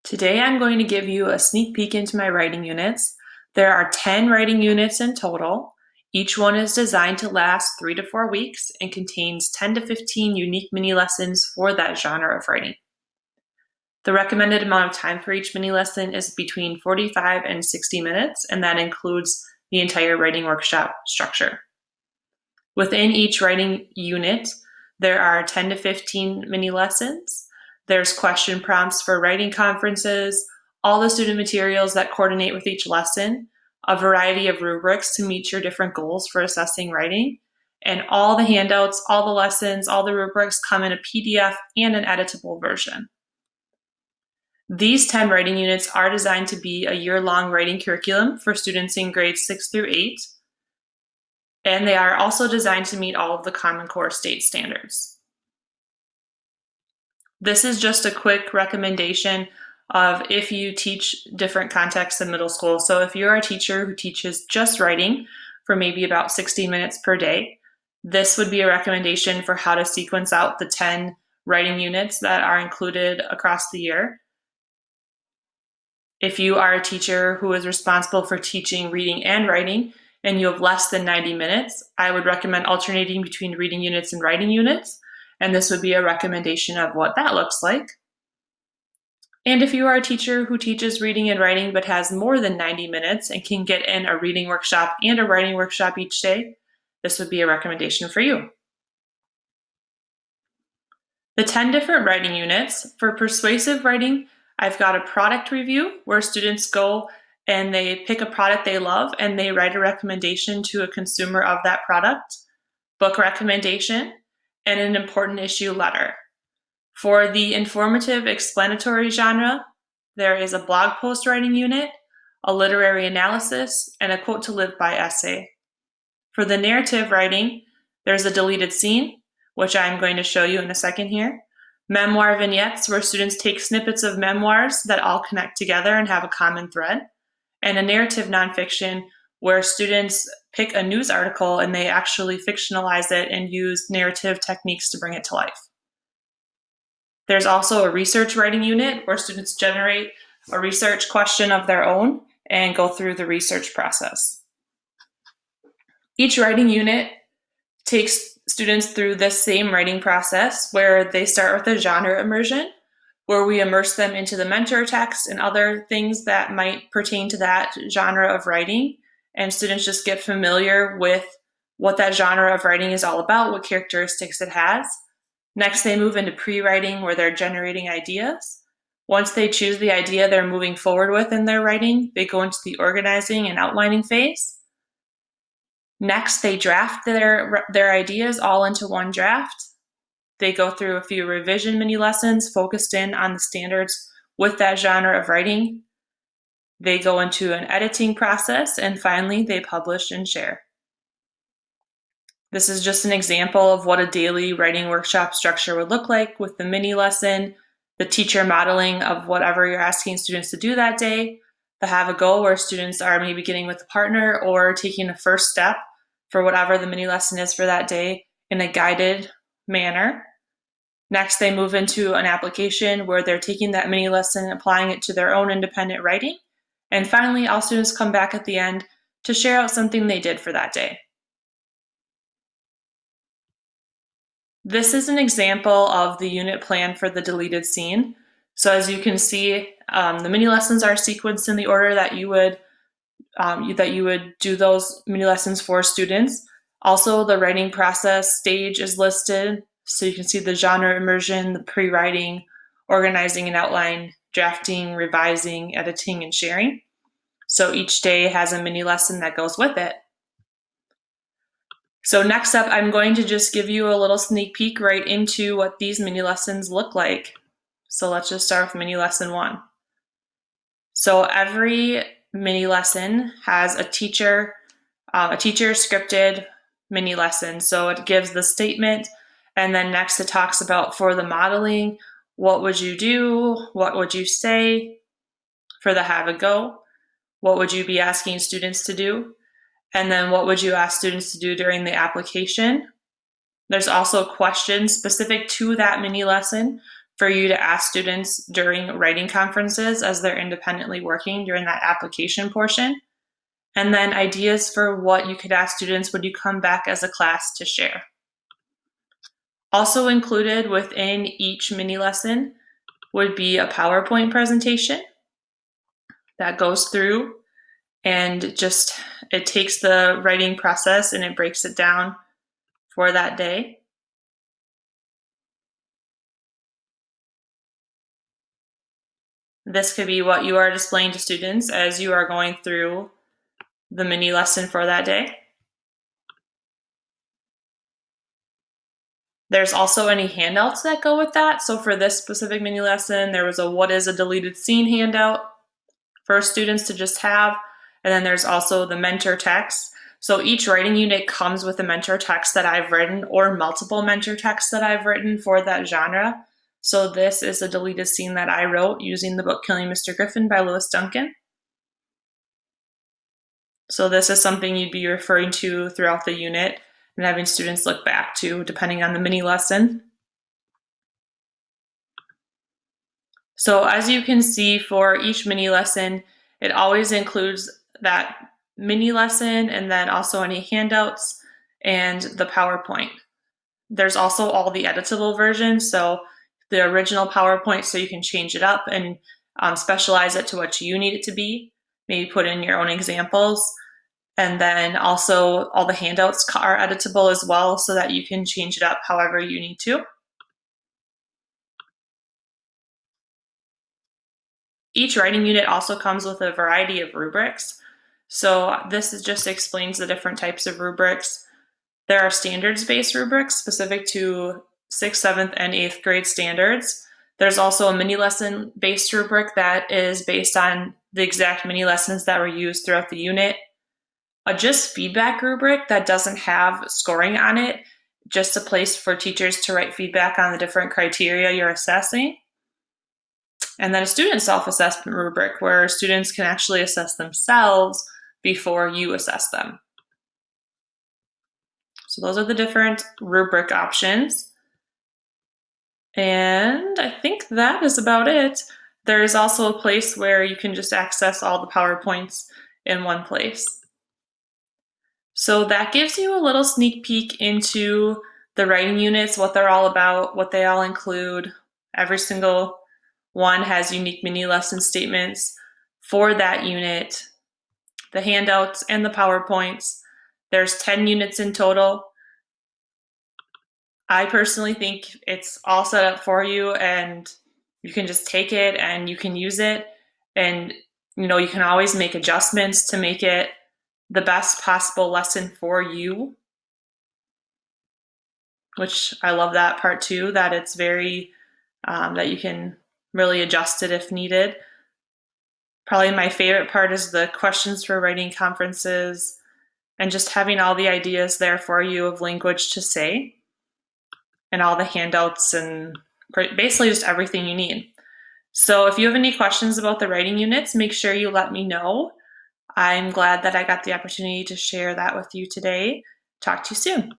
Today I'm going to give you a sneak peek into my writing units. There are 10 writing units in total. Each one is designed to last 3 to 4 weeks and contains 10 to 15 unique mini lessons for that genre of writing. The recommended amount of time for each mini lesson is between 45 and 60 minutes, and that includes the entire writing workshop structure. Within each writing unit, there are 10 to 15 mini lessons. There's question prompts for writing conferences, all the student materials that coordinate with each lesson, a variety of rubrics to meet your different goals for assessing writing, and all the handouts, all the lessons, all the rubrics come in a PDF and an editable version. These 10 writing units are designed to be a year-long writing curriculum for students in grades 6 through 8, and they are also designed to meet all of the Common Core state standards. This is just a quick recommendation of if you teach different contexts in middle school. So if you're a teacher who teaches just writing for maybe about 60 minutes per day, this would be a recommendation for how to sequence out the 10 writing units that are included across the year. If you are a teacher who is responsible for teaching reading and writing, and you have less than 90 minutes, I would recommend alternating between reading units and writing units, and this would be a recommendation of what that looks like. And if you are a teacher who teaches reading and writing but has more than 90 minutes and can get in a reading workshop and a writing workshop each day, this would be a recommendation for you. The 10 different writing units. For persuasive writing, I've got a product review where students go and they pick a product they love and they write a recommendation to a consumer of that product, book recommendation, and an important issue letter. For the informative explanatory genre, there is a blog post writing unit, a literary analysis, and a quote to live by essay. For the narrative writing, there's a deleted scene, which I'm going to show you in a second here, memoir vignettes where students take snippets of memoirs that all connect together and have a common thread, and a narrative nonfiction where students pick a news article and they actually fictionalize it and use narrative techniques to bring it to life. There's also a research writing unit where students generate a research question of their own and go through the research process. Each writing unit takes students through this same writing process where they start with a genre immersion, where we immerse them into the mentor text and other things that might pertain to that genre of writing. And students just get familiar with what that genre of writing is all about, what characteristics it has. Next, they move into pre-writing where they're generating ideas. Once they choose the idea they're moving forward with in their writing, they go into the organizing and outlining phase. Next, they draft their ideas all into one draft. They go through a few revision mini lessons focused in on the standards with that genre of writing. They go into an editing process, and finally, they publish and share. This is just an example of what a daily writing workshop structure would look like with the mini lesson, the teacher modeling of whatever you're asking students to do that day, the have a go where students are maybe getting with a partner or taking a first step for whatever the mini lesson is for that day in a guided manner. Next, they move into an application where they're taking that mini lesson and applying it to their own independent writing. And finally, all students come back at the end to share out something they did for that day. This is an example of the unit plan for the deleted scene. So as you can see, the mini lessons are sequenced in the order that you would do those mini lessons for students. Also, the writing process stage is listed. So you can see the genre immersion, the pre-writing, organizing and outline, drafting, revising, editing, and sharing. So each day has a mini lesson that goes with it. So next up, I'm going to just give you a little sneak peek right into what these mini lessons look like. So let's just start with mini lesson 1. So every mini lesson has a teacher scripted mini lesson. So it gives the statement, and then next it talks about for the modeling, what would you do? What would you say? For the have a go, what would you be asking students to do? And then what would you ask students to do during the application? There's also questions specific to that mini lesson for you to ask students during writing conferences as they're independently working during that application portion. And then ideas for what you could ask students when you come back as a class to share. Also included within each mini lesson would be a PowerPoint presentation that goes through and just it takes the writing process and it breaks it down for that day. This could be what you are displaying to students as you are going through the mini lesson for that day. There's also any handouts that go with that. So for this specific mini lesson, there was a what is a deleted scene handout for students to just have. And then there's also the mentor text. So each writing unit comes with a mentor text that I've written or multiple mentor texts that I've written for that genre. So this is a deleted scene that I wrote using the book Killing Mr. Griffin by Lewis Duncan. So this is something you'd be referring to throughout the unit and having students look back to depending on the mini lesson. So as you can see for each mini lesson, it always includes that mini lesson and then also any handouts and the PowerPoint. There's also all the editable versions, so the original PowerPoint, so you can change it up and specialize it to what you need it to be, maybe put in your own examples. And then also all the handouts are editable as well so that you can change it up however you need to. Each writing unit also comes with a variety of rubrics. So this just explains the different types of rubrics. There are standards-based rubrics specific to 6th, 7th, and 8th grade standards. There's also a mini lesson based rubric that is based on the exact mini lessons that were used throughout the unit. A just feedback rubric that doesn't have scoring on it, just a place for teachers to write feedback on the different criteria you're assessing. And then a student self-assessment rubric where students can actually assess themselves before you assess them. So those are the different rubric options. And I think that is about it. There is also a place where you can just access all the PowerPoints in one place. So that gives you a little sneak peek into the writing units, what they're all about, what they all include. Every single one has unique mini lesson statements for that unit, the handouts and the PowerPoints. There's 10 units in total. I personally think it's all set up for you and you can just take it and you can use it. And you can always make adjustments to make it the best possible lesson for you, which I love that part too, that it's very, that you can really adjust it if needed. Probably my favorite part is the questions for writing conferences and just having all the ideas there for you of language to say and all the handouts and basically just everything you need. So if you have any questions about the writing units, make sure you let me know. I'm glad that I got the opportunity to share that with you today. Talk to you soon.